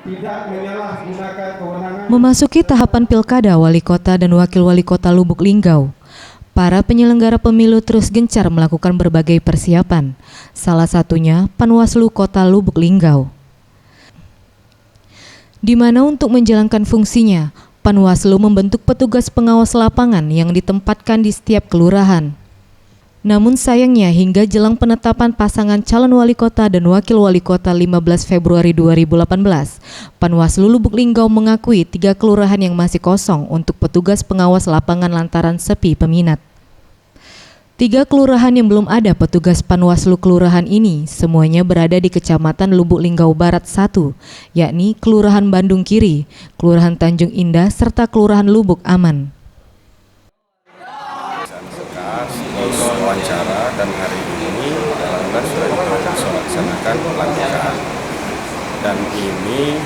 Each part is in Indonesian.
tidak menyalahgunakan kewenangan. Memasuki tahapan pilkada wali kota dan wakil wali kota Lubuk Linggau, para penyelenggara pemilu terus gencar melakukan berbagai persiapan, salah satunya Panwaslu Kota Lubuk Linggau. Di mana untuk menjalankan fungsinya, Panwaslu membentuk petugas pengawas lapangan yang ditempatkan di setiap kelurahan. Namun sayangnya hingga jelang penetapan pasangan calon wali kota dan wakil wali kota 15 Februari 2018, Panwaslu Lubuk Linggau mengakui 3 kelurahan yang masih kosong untuk petugas pengawas lapangan lantaran sepi peminat. 3 kelurahan yang belum ada petugas Panwaslu kelurahan ini semuanya berada di Kecamatan Lubuk Linggau Barat 1, yakni Kelurahan Bandung Kiri, Kelurahan Tanjung Indah, serta Kelurahan Lubuk Aman. Wawancara dan hari ini alhamdulillah sudah dilaksanakan pelantikan, dan ini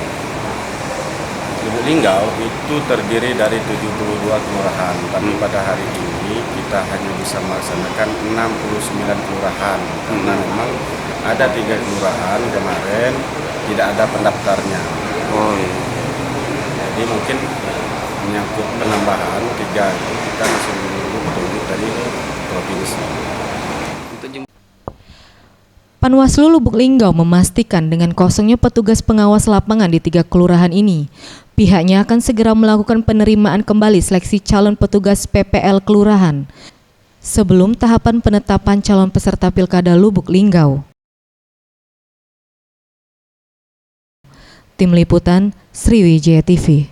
Lubuk Linggau itu terdiri dari 72 kelurahan, tapi pada hari ini kita hanya bisa melaksanakan 69 kelurahan karena memang ada 3 kelurahan kemarin tidak ada pendaftarnya. Jadi mungkin menyangkut penambahan 3 itu kita masih menunggu petunjuk dari provinsi. Panwaslu Lubuk Linggau memastikan dengan kosongnya petugas pengawas lapangan di 3 kelurahan ini, pihaknya akan segera melakukan penerimaan kembali seleksi calon petugas PPL kelurahan sebelum tahapan penetapan calon peserta Pilkada Lubuk Linggau. Tim Liputan Sriwijaya TV.